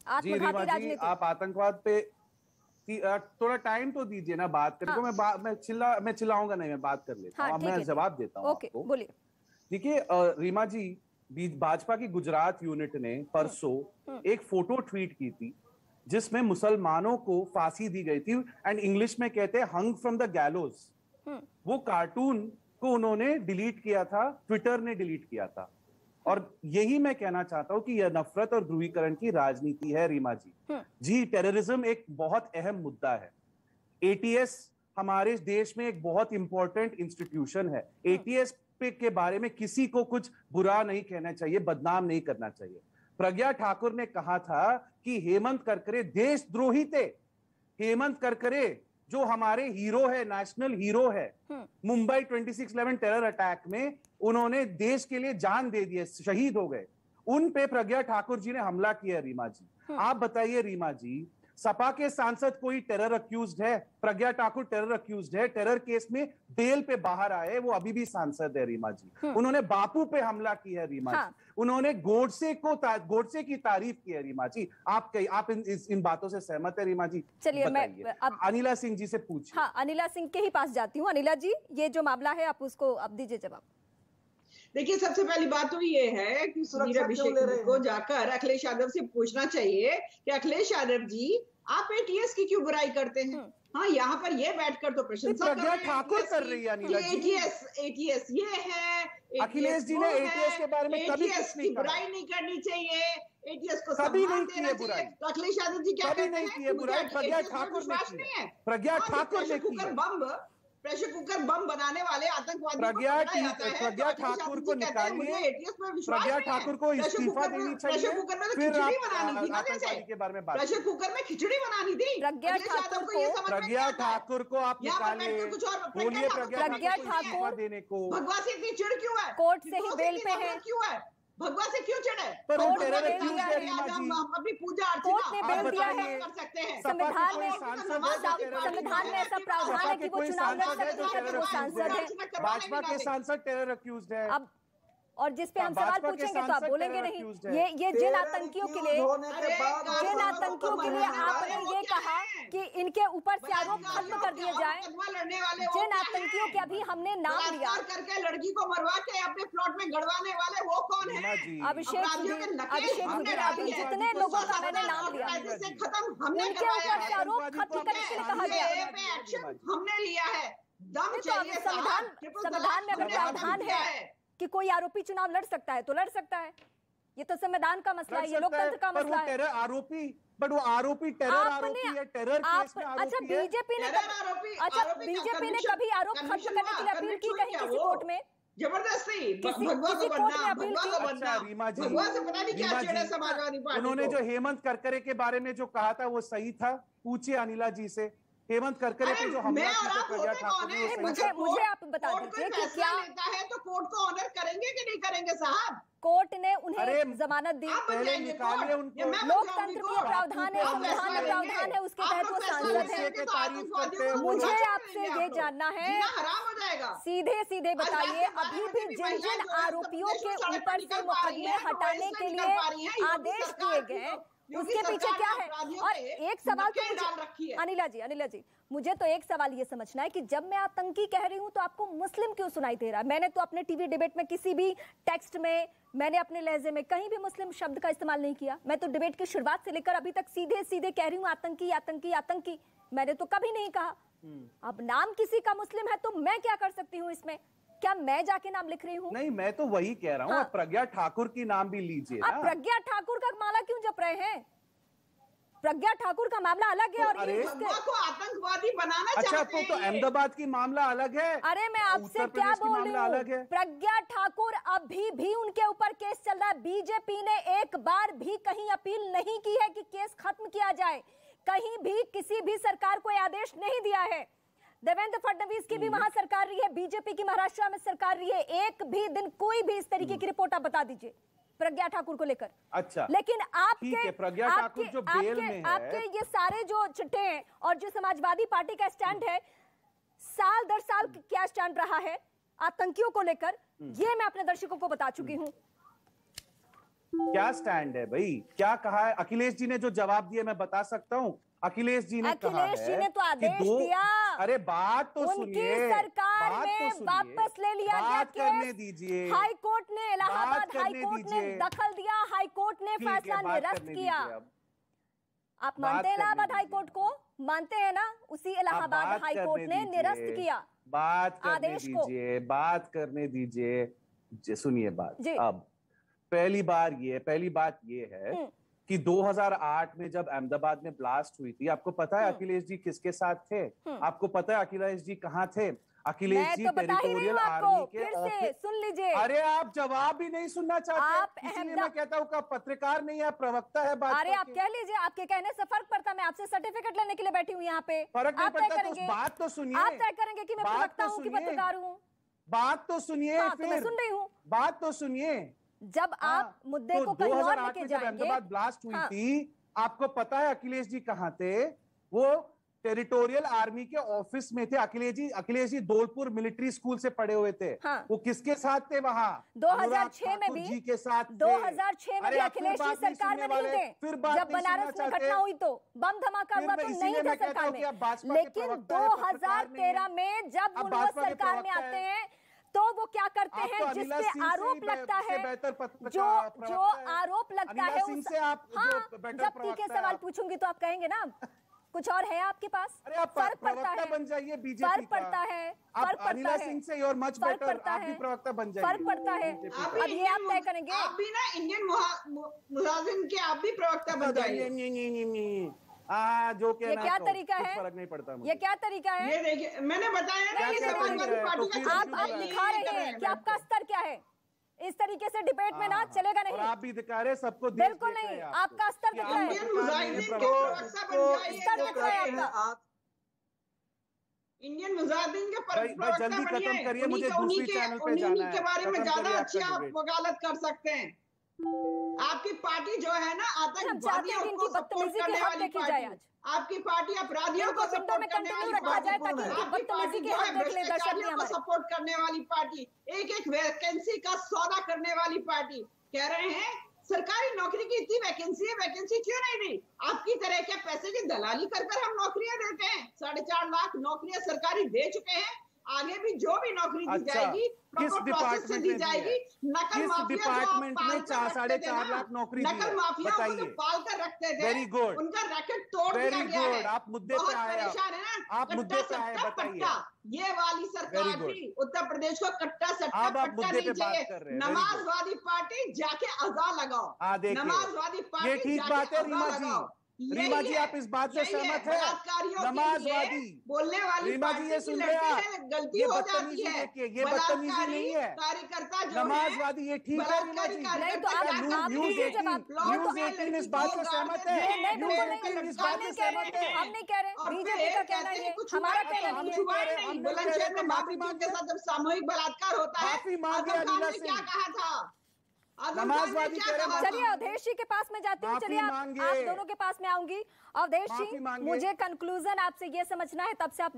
जी रीमा जी, आप आतंकवाद पे थोड़ा टाइम तो दीजिए ना बात करने को। मैं चिल्लाऊंगा नहीं, मैं बात कर लेता हूँ। मैं जवाब देता हूँ आपको। बोलिए। देखिए रीमा जी, भाजपा की गुजरात यूनिट ने परसों एक फोटो ट्वीट की थी जिसमें मुसलमानों को फांसी दी गई थी, एंड इंग्लिश में कहते हैं हंग फ्रॉम द गैलोज। वो कार्टून को उन्होंने डिलीट किया था, ट्विटर ने डिलीट किया था। और यही मैं कहना चाहता हूं कि यह नफरत और ध्रुवीकरण की राजनीति है रीमा जी। जी, टेररिज्म एक बहुत अहम मुद्दा है। एटीएस हमारे देश में एक बहुत इंपॉर्टेंट इंस्टीट्यूशन है। एटीएस के बारे में किसी को कुछ बुरा नहीं कहना चाहिए, बदनाम नहीं करना चाहिए। प्रज्ञा ठाकुर ने कहा था कि हेमंत करकरे देशद्रोही थे। हेमंत करकरे जो हमारे हीरो है, नेशनल हीरो है, मुंबई 26/11 टेरर अटैक में उन्होंने देश के लिए जान दे दी, शहीद हो गए। उन पे प्रज्ञा ठाकुर जी ने हमला किया रीमा जी। आप बताइए रीमा जी, सपा के सांसद कोई टेरर अक्यूज्ड है? प्रज्ञा ठाकुर टेरर अक्यूज्ड है, टेरर केस में बेल पे बाहर आए, वो अभी भी सांसद है रीमा जी। उन्होंने बापू पे हमला किया है रीमा जी। उन्होंने गोडसे की तारीफ की है रीमा जी। आप इन बातों से सहमत है रीमा जी? चलिए मैं अब अनिला सिंह जी से पूछिए। हाँ, अनिला सिंह के ही पास जाती हूँ। अनिला जी, ये जो मामला है आप उसको अब दीजिए जवाब। देखिए, सबसे पहली बात तो ये है कि सुधीर अभिषेक को जाकर अखिलेश यादव से पूछना चाहिए कि अखिलेश यादव जी, आप एटीएस की क्यों बुराई करते हैं? हाँ, यहाँ पर ये बैठकर तो प्रशंसा प्रज्ञा ठाकुर कर रही है अनिला जी। एटीएस ये है, अखिलेश जी ने एटीएस के बारे में कभी कुछ नहीं कहा। बुराई नहीं करनी चाहिए, एटीएस को कभी नहीं की है बुराई। तो अखिलेश यादव जी क्या कहते हैं? प्रज्ञा ठाकुर ने की है। प्रज्ञा ठाकुर ने की है। प्रेशर कुकर बम बनाने वाले आतंकवादी प्रज्ञा ठाकुर को निकालिए, प्रज्ञा ठाकुर को इस्तीफा देनी चाहिए। प्रेशर कुकर में तो खिचड़ी बनानी थी ना, जैसे के बारे में बात, प्रेशर कुकर में खिचड़ी बनानी थी। प्रज्ञा ठाकुर को आप निकालिए, बोलिए प्रज्ञा ठाकुर देने को। भगवा से इतनी चिढ़ क्यों है? कोर्ट से ही बेल पे है, क्यों है? भगवा से क्यों चिढ़े? पर अपनी पूजा अर्चना बेल दिया है। कर सकते हैं। संविधान में ऐसा प्रावधान है कि वो चुनाव लड़ सकते हैं, वो सांसद है। भाजपा के सांसद टेरर अक्यूज्ड है। अब और जिस पे हम सवाल पूछेंगे तो आप बोलेंगे नहीं। ये जिन आतंकियों के लिए आपने ये कहा कि इनके ऊपर से आरोप खत्म कर दिए जाए, जिन आतंकियों के अभी हमने नाम लिया करके लड़की को मरवा के अपने प्लॉट में गड़वाने वाले, वो कौन है? अभिषेक सुधीर, अभी जितने लोगों का मैंने नाम लिया उनके ऊपर से आरोप खत्म करने के लिए कहा गया। हमने लिया है। संविधान में अगर प्रावधान है कि कोई आरोपी चुनाव लड़ सकता है तो लड़ सकता है। ये तो संविधान का मसला है, ये लोकतंत्र का मसला है। टेरर आरोपी, बट वो आरोपी टेरर आरोपी है, टेरर केस में आरोपी है। अच्छा, बीजेपी ने कभी आरोप खत्म करने के लिए अपील की कहीं किसी कोर्ट में? जबरदस्ती भगवा को बनना, रीमा जी, भगवा से पता नहीं क्या छेड़ा समाजवादी पार्टी। उन्होंने जो हेमंत करकरे के बारे में जो कहा था वो सही था? पूछिए अनिला जी से, हेमंत करकरे पे जो हमला किया प्रज्ञा ठाकुर ने, मुझे आप बता दीजिए कि क्या लेता है तो कोर्ट को ऑनर करेंगे कि नहीं करेंगे साहब? कोर्ट ने उन्हें जमानत दी, पहले निकालिए उनको। लोकतंत्र के प्रावधान है, संविधान में प्रावधान है, उसके तहत वो सांसद है। मुझे आपसे ये जानना है, सीधे सीधे बताइए, अभी भी जिन जिन आरोपियों के ऊपर से मुकदमे हटाने के लिए आदेश दिए गए उसके पीछे क्या है? और एक सवाल तो मुझे अनिला जी मुझे तो एक सवाल ये समझना है कि जब मैं आतंकी कह रही हूं तो आपको मुस्लिम क्यों सुनाई दे रहा है? मैंने तो अपने टीवी डिबेट में किसी भी टेक्स्ट में, मैंने अपने लहजे में कहीं भी मुस्लिम शब्द का इस्तेमाल नहीं किया। मैं तो डिबेट की शुरुआत से लेकर अभी तक सीधे सीधे कह रही हूँ आतंकी आतंकी आतंकी, मैंने तो कभी नहीं कहा। अब नाम किसी का मुस्लिम है तो मैं क्या कर सकती हूँ इसमें? क्या मैं जाके नाम लिख रही हूँ? नहीं, मैं तो वही कह रहा हूँ। आप प्रज्ञा ठाकुर की नाम भी लीजिए। आप प्रज्ञा ठाकुर का मामला क्यों जप रहे हैं? प्रज्ञा ठाकुर का मामला अलग है और ये को आतंकवादी बनाना चाहते हैं। तो अहमदाबाद की मामला अलग है। अरे मैं आपसे क्या बोल रही हूँ, प्रज्ञा ठाकुर अभी भी उनके ऊपर केस चल रहा है। बीजेपी ने एक बार भी कहीं अपील नहीं की है कि केस खत्म किया जाए, कहीं भी किसी भी सरकार को आदेश नहीं दिया है। देवेंद्र फडणवीस की भी वहां सरकार रही है, बीजेपी की महाराष्ट्र में सरकार रही है, एक भी दिन कोई भी इस तरीके की रिपोर्ट आप बता दीजिए प्रज्ञा ठाकुर को लेकर। अच्छा, लेकिन आपके प्रज्ञा ठाकुर जो बेल में है, आपके ये सारे जो चिट्ठे हैं और जो समाजवादी पार्टी का स्टैंड है, साल दर साल क्या स्टैंड रहा है आतंकियों को लेकर, ये मैं अपने दर्शकों को बता चुकी हूं। क्या स्टैंड है भाई? क्या कहा है अखिलेश जी ने? जो जवाब दिया मैं बता सकता हूँ। अखिलेश जी ने कहा है, अखिलेश जी ने तो आदेश दिया। अरे बात तो सुनिए, उनकी सरकार में वापस ले लिया गया केस। करने दीजिए। हाई कोर्ट ने, इलाहाबाद हाई कोर्ट ने दखल दिया, हाई कोर्ट ने फैसला निरस्त किया। आप मानते हैं इलाहाबाद हाई कोर्ट को? मानते हैं ना? उसी इलाहाबाद हाई कोर्ट ने निरस्त किया बात करने आदेश को। बात करने दीजिए, सुनिए बात। अब पहली बात ये है कि 2008 में जब अहमदाबाद में ब्लास्ट हुई थी, आपको पता है अखिलेश जी किसके साथ थे? आपको पता है अखिलेश जी कहाँ थे? अखिलेश जी टेरिटोरियल आर्मी के ऑफिस। सुन लीजिए। अरे आप जवाब भी नहीं सुनना चाहते, इसलिए मैं कहता हूँ आप पत्रकार नहीं है, प्रवक्ता है। बात अरे आप कह लीजिए, आपके कहने से फर्क पड़ता? मैं आपसे सर्टिफिकेट लेने के लिए बैठी हूँ यहाँ पे। फर्क नहीं पड़ता तो बात तो सुनिए। आप तय करेंगे कि मैं प्रवक्ता हूँ कि पत्रकार हूँ? बात तो सुनिए। मैं सुन रही हूँ, बात तो सुनिए। जब आप मुद्दे को कहीं और लेके जाएंगे। अहमदाबाद ब्लास्ट हुई थी, आपको पता है अखिलेश जी कहाँ थे? वो टेरिटोरियल आर्मी के ऑफिस में थे। अखिलेश जी दौलपुर मिलिट्री स्कूल से पढ़े हुए थे। वो किसके साथ थे वहां? 2006 में भी जी के साथ। 2006 में भी अखिलेश जी सरकार में नहीं थे। जब बनारस में घटना हुई तो बम धमाका हुआ तो नहीं थे सरकार में। लेकिन 2013 में जब वो सरकार में आते हैं तो वो क्या करते हैं? जिससे आरोप लगता है, जो आरोप लगता है उस, हाँ, जब तीखे सवाल पूछूंगी तो आप कहेंगे ना कुछ और है आपके पास। अरे आप फर्क पड़ता है, बन जाइए बीजेपी फर्क पड़ता है, फर्क पड़ता है, सिंह से और मच बेटर आप भी प्रवक्ता बन जाइए। फर्क पड़ता है। अब ये आप तय करेंगे। आप भी ना इंडियन मुजाहिदीन के आप भी प्रवक्ता बन जाइए। जो के ये क्या तरीका है? फर्क नहीं पड़ता मुझे। ये क्या तरीका है? ये देखिए, मैंने बताया ना कि समाजवादी पार्टी का आप दिखा रहे हैं कि आपका स्तर क्या है। इस तरीके से डिबेट में ना चलेगा नहीं। और आप भी दिखा रहे, सबको बिल्कुल नहीं, आपका स्तर दिख रहा है। स्तर दिख रहा है आपका। इंडियन मुजाहिदीन के प्रवक्ता जल्दी खत्म करिए, मुझे दूसरी चैनल पे जाना है। उन्हीं के बारे में ज्यादा अच्छी आप वकालत कर सकते हैं। आपकी पार्टी जो है ना आतंकवादियों को सपोर्ट करने वाली पार्टी, आपकी पार्टी अपराधियों को सपोर्ट करने वाली पार्टी, आपकी पार्टी जो है भ्रष्टाचारियों को सपोर्ट करने वाली पार्टी, एक एक वैकेंसी का सौदा करने वाली पार्टी। कह रहे हैं सरकारी नौकरी की इतनी वैकेंसी है, वैकेंसी क्यों नहीं दी? आपकी तरह के पैसे की दलाली कर हम नौकरियां देते हैं। 4.5 लाख नौकरियां सरकारी दे चुके हैं। आगे भी जो भी नौकरी दी जाएगी किस डिपार्टमेंट में दी जाएगी? नकल डिपार्टमेंट में 4.5 लाख नौकरी नकल माफिया को पाल कर रखते थे। वेरी गुड, उनका रैकेट तोड़ दिया गया है। आप मुद्दे पे आए, परेशान है ना? आप मुद्दे पे आए, बताइए। ये वाली सरकार थी उत्तर प्रदेश को कट्टा सट्टा पट्टा नहीं चाहिए। नमाजवादी पार्टी जाके अज़ा लगाओ। नमाजवादी पार्टी ये ठीक बात है रीमा जी। रीमा जी आप इस बात से सहमत है? नमाजवादी बोलने वाली रीमा जी ये सुन रहे हैं? गलती हो जाती है, ये बदतमीजी नहीं है। कार्यकर्ता जो नमाजवादी ये ठीक है रीमा जी? नहीं तो आप न्यूज़ 18 इस बात से सहमत है? न्यूज़ 18 इस बात से सहमत है? हम नहीं कह रहे, बीजेपी का कहना है, हमारा कहना नहीं है। बुलंदशहर में माफिया के साथ जब सामूहिक बलात्कार होता है, माफी मांगे अनिला सिंह। क्या कहा था? नमाजवादी चलिए अवधेश जी के पास में जाती हूँ। चलिए आप दोनों के पास में आऊंगी। अवधेश जी, मुझे कंक्लूजन आपसे ये समझना है, तब से आप